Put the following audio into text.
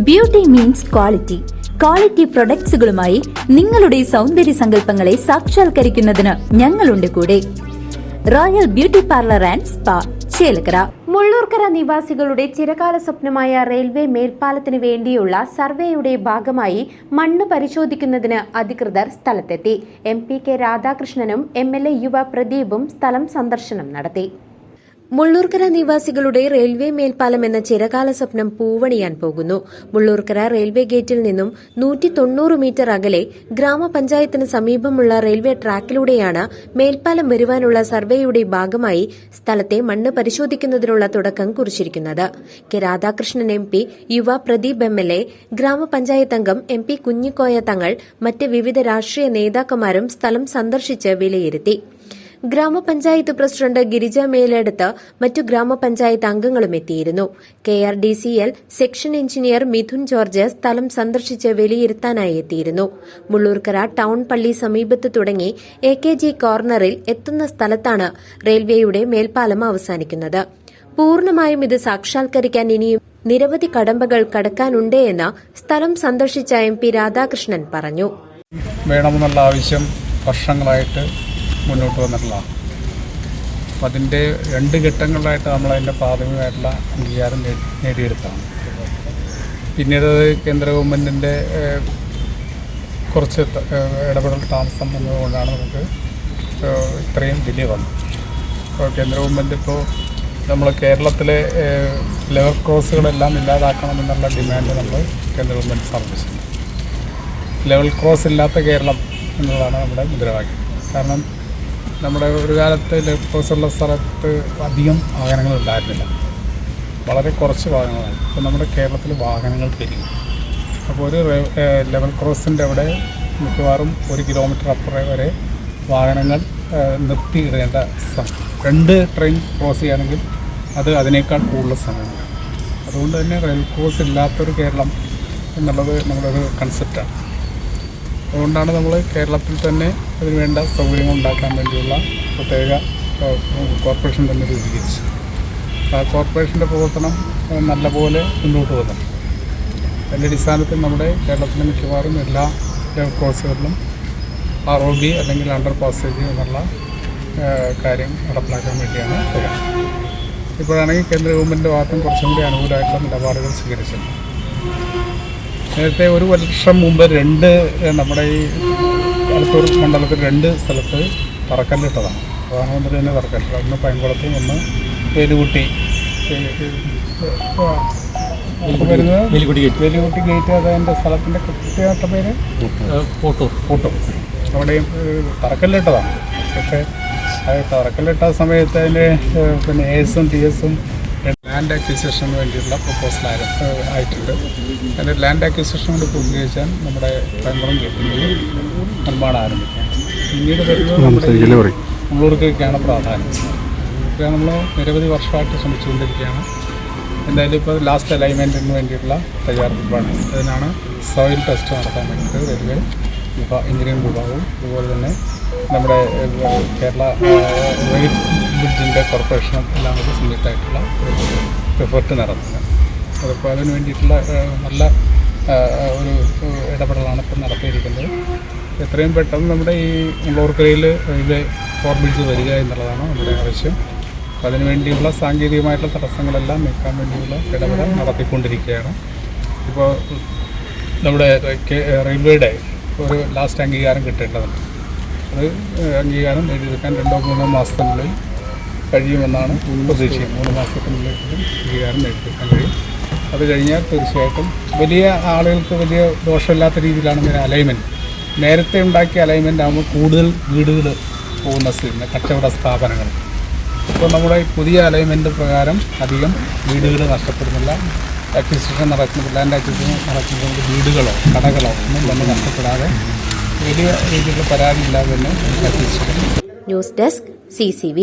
Beauty means quality. Quality പ്രൊഡക്ട്സുകളുമായി നിങ്ങളുടെ സൗന്ദര്യ സങ്കല്പങ്ങളെ സാക്ഷാത്കരിക്കുന്നതിന് ഞങ്ങളുണ്ട് കൂടെ. Royal beauty parlour and spa, Chelakkara. Mullurkara നിവാസികളുടെ ചിരകാല സ്വപ്നമായ റെയിൽവേ മേൽപ്പാലത്തിന് വേണ്ടിയുള്ള സർവേയുടെ ഭാഗമായി മണ്ണ് പരിശോധിക്കുന്നതിന് അധികൃതർ സ്ഥലത്തെത്തി. MP കെ രാധാകൃഷ്ണനും MLA യുവ പ്രദീപും സ്ഥലം സന്ദർശനം നടത്തി. മുള്ളൂർക്കര നിവാസികളുടെ റെയിൽവേ മേൽപ്പാലം എന്ന ചിരകാല സ്വപ്നം പൂവണിയാൻ പോകുന്നു. മുള്ളൂർക്കര റെയിൽവേ ഗേറ്റിൽ നിന്നും 190 മീറ്റർ അകലെ ഗ്രാമപഞ്ചായത്തിന് സമീപമുള്ള റെയിൽവേ ട്രാക്കിലൂടെയാണ് മേൽപ്പാലം വരുവാനുള്ള സർവേയുടെ ഭാഗമായി സ്ഥലത്തെ മണ്ണ് പരിശോധിക്കുന്നതിനുള്ള തുടക്കം കുറിച്ചിരിക്കുന്നത്. കെ രാധാകൃഷ്ണൻ MP, യുവ പ്രദീപ് MLA, ഗ്രാമപഞ്ചായത്ത് അംഗം MP കുഞ്ഞിക്കോയ തങ്ങൾ, മറ്റ് വിവിധ രാഷ്ട്രീയ നേതാക്കന്മാരും സ്ഥലം സന്ദർശിച്ച് വിലയിരുത്തി. ഗ്രാമപഞ്ചായത്ത് പ്രസിഡന്റ് ഗിരിജ മേലെടുത്ത് മറ്റു ഗ്രാമപഞ്ചായത്ത് അംഗങ്ങളും എത്തിയിരുന്നു. KRDCL section engineer Mithun George സ്ഥലം സന്ദർശിച്ച് വിലയിരുത്താനായി എത്തിയിരുന്നു. മുള്ളൂർക്കര ടൌൺ പള്ളി സമീപത്ത് തുടങ്ങി AKG കോർണറിൽ എത്തുന്ന സ്ഥലത്താണ് റെയിൽവേയുടെ മേൽപ്പാലം അവസാനിക്കുന്നത്. പൂർണ്ണമായും ഇത് സാക്ഷാത്കരിക്കാൻ ഇനിയും നിരവധി കടമ്പകൾ കടക്കാനുണ്ട് എന്ന് സ്ഥലം സന്ദർശിച്ച MP രാധാകൃഷ്ണൻ പറഞ്ഞു. വേണമെന്നുള്ള ആവശ്യം വർഷങ്ങളായിട്ട് മുന്നോട്ട് വന്നിട്ടുള്ളതാണ്. അപ്പം അതിൻ്റെ 2 ഘട്ടങ്ങളിലായിട്ട് നമ്മളതിൻ്റെ പ്രാഥമികമായിട്ടുള്ള അംഗീകാരം നേടിയെടുത്താണ്. പിന്നീട് കേന്ദ്ര ഗവൺമെൻറ്റിൻ്റെ കുറച്ച് ഇടപെടൽ താമസം വന്നതുകൊണ്ടാണ് നമുക്ക് ഇത്രയും ഡിലേ വന്നത്. അപ്പോൾ കേന്ദ്ര ഗവൺമെൻറ് ഇപ്പോൾ നമ്മൾ കേരളത്തിലെ ലെവൽ ക്രോസുകളെല്ലാം ഇല്ലാതാക്കണമെന്നുള്ള ഡിമാൻഡ് നമ്മൾ കേന്ദ്ര ഗവൺമെൻറ് സമർപ്പിച്ചിട്ടുണ്ട്. ലെവൽ ക്രോസ് ഇല്ലാത്ത കേരളം എന്നുള്ളതാണ് നമ്മുടെ മുദ്രാവാക്യം. കാരണം നമ്മുടെ ഒരു കാലത്ത് ലെവൽ ക്രോസ് ഉള്ള സ്ഥലത്ത് അധികം വാഹനങ്ങൾ ഉണ്ടായിരുന്നില്ല, വളരെ കുറച്ച് വാഹനങ്ങളാണ്. ഇപ്പോൾ നമ്മുടെ കേരളത്തിൽ വാഹനങ്ങൾ പെരുകി. അപ്പോൾ ഒരു ലെവൽ ക്രോസിൻ്റെ അവിടെ മിക്കവാറും 1 കിലോമീറ്റർ അപ്പുറം വരെ വാഹനങ്ങൾ നിർത്തിയിടേണ്ട സമയം. 2 ട്രെയിൻ ക്രോസ് ചെയ്യുകയാണെങ്കിൽ അത് അതിനേക്കാൾ കൂടുതൽ സമയമാണ്. അതുകൊണ്ട് തന്നെ റെയിൽ ക്രോസ് ഇല്ലാത്തൊരു കേരളം എന്നുള്ളത് നമ്മളൊരു കൺസെപ്റ്റാണ്. അതുകൊണ്ടാണ് നമ്മൾ കേരളത്തിൽ തന്നെ അതിനുവേണ്ട സൗകര്യങ്ങൾ ഉണ്ടാക്കാൻ വേണ്ടിയുള്ള പ്രത്യേക കോർപ്പറേഷൻ തന്നെ രൂപീകരിച്ചു. ആ കോർപ്പറേഷൻ്റെ പ്രവർത്തനം നല്ലപോലെ മുന്നോട്ട് വന്നു. അതിൻ്റെ അടിസ്ഥാനത്തിൽ നമ്മുടെ കേരളത്തിലെ മിക്കവാറും എല്ലാ കോഴ്സുകളിലും ROB അല്ലെങ്കിൽ അണ്ടർ പാസേജ് എന്നുള്ള കാര്യം നടപ്പിലാക്കാൻ വേണ്ടിയാണ് ചെയ്യുന്നത്. ഇപ്പോഴാണെങ്കിൽ കേന്ദ്ര ഗവൺമെൻറ് ഭാഗത്തും കുറച്ചും കൂടി അനുകൂലമായിട്ടുള്ള നിലപാടുകൾ സ്വീകരിച്ചിട്ടുണ്ട്. നേരത്തെ 1 വർഷം മുമ്പ് നമ്മുടെ ഈ അടുത്തൂർ മണ്ഡലത്തിൽ 2 സ്ഥലത്ത് തറക്കല്ലിട്ടതാണ്. പ്രധാനമന്ത്രി തന്നെ തറക്കല്ലിട്ടത്. ഒന്ന് പൈങ്കുളത്തും ഒന്ന് വേലുകുട്ടി ഗേറ്റ്. അതിൻ്റെ സ്ഥലത്തിൻ്റെ കൃത്യമായിട്ട് പേര് പൂട്ടും. അവിടെയും തറക്കല്ലിട്ടതാണ്. പക്ഷേ അത് തറക്കല്ലിട്ട സമയത്ത് അതിൻ്റെ പിന്നെ AS ഉം TS ഉം ലാൻഡ് അക്വിസിഷന് വേണ്ടിയിട്ടുള്ള പ്രപ്പോസൽ ആയിട്ടുണ്ട്. അതിൻ്റെ ലാൻഡ് അക്വിസിഷൻ കൊണ്ട് പൂർത്തീകരിച്ചാൽ നമ്മുടെ പൈങ്കുളം ഗേറ്റിൻ്റെ നിർമ്മാണം ആരംഭിക്കാം. പിന്നീട് വരുന്നത് നമ്മുടെ മുള്ളൂർക്കൊക്കെയാണ് പ്രാധാന്യം. ഇതൊക്കെ നമ്മൾ നിരവധി വർഷമായിട്ട് ശ്രമിച്ചുകൊണ്ടിരിക്കുകയാണ്. എന്തായാലും ഇപ്പോൾ ലാസ്റ്റ് അലൈൻമെൻറ്റിന് വേണ്ടിയിട്ടുള്ള തയ്യാറെടുപ്പാണ്. അതിനാണ് സോയിൽ ടെസ്റ്റ് നടത്താൻ വേണ്ടിയിട്ട് റെയിൽവേ എഞ്ചിനീയറിംഗ് വിഭാഗവും അതുപോലെ തന്നെ നമ്മുടെ കേരള റെയിൽ ബ്രിഡ്ജിൻ്റെ കോർപ്പറേഷനും എല്ലാം കൂടി സംയുക്തമായിട്ടുള്ള എഫേർട്ട് നടത്തുന്നത്. അതിപ്പോൾ അതിന് വേണ്ടിയിട്ടുള്ള നല്ല ഒരു ഇടപെടലാണ് ഇപ്പോൾ നടത്തിയിരിക്കുന്നത്. എത്രയും പെട്ടെന്ന് നമ്മുടെ ഈ മുള്ളൂർക്കരയിൽ റെയിൽവേ ബ്രിഡ്ജ് വരിക എന്നുള്ളതാണ് നമ്മുടെ ആവശ്യം. അപ്പോൾ അതിനുവേണ്ടിയുള്ള സാങ്കേതികമായിട്ടുള്ള തടസ്സങ്ങളെല്ലാം നീക്കാൻ വേണ്ടിയുള്ള ഇടപെടൽ നടത്തിക്കൊണ്ടിരിക്കുകയാണ്. ഇപ്പോൾ നമ്മുടെ റെയിൽവേയുടെ ഒരു ലാസ്റ്റ് അംഗീകാരം കിട്ടേണ്ടതുണ്ട്. അത് അംഗീകാരം നേടിയെടുക്കാൻ 2-3 മാസത്തിനുള്ളിൽ കഴിയുമെന്നാണ് പ്രതീക്ഷിക്കുന്നത്. 3 മാസത്തിനുള്ളിൽ അംഗീകാരം നേടിയെടുക്കാൻ കഴിയും. അത് കഴിഞ്ഞാൽ തീർച്ചയായിട്ടും വലിയ ആളുകൾക്ക് വലിയ ദോഷമില്ലാത്ത രീതിയിലാണ് ഇങ്ങനെ അലൈൻമെൻറ്റ്. നേരത്തെ ഉണ്ടാക്കിയ അലൈൻമെൻ്റ് ആകുമ്പോൾ കൂടുതൽ വീടുകൾ പോകുന്ന സ്ഥിതി, കച്ചവട സ്ഥാപനങ്ങൾ. ഇപ്പോൾ നമ്മുടെ പുതിയ അലൈൻമെൻറ്റ് പ്രകാരം അധികം വീടുകൾ നഷ്ടപ്പെടുന്നില്ല. അക്വിസിഷൻ നടക്കുന്നത്, ലാൻഡ് അക്വിസിഷൻ നടക്കുന്നത് വീടുകളോ കടകളോ ഒന്നും തന്നെ നഷ്ടപ്പെടാതെ വലിയ രീതിയിലുള്ള പരാതിയില്ലാതെ തന്നെ അക്വിസിഷൻ. News desk CCV.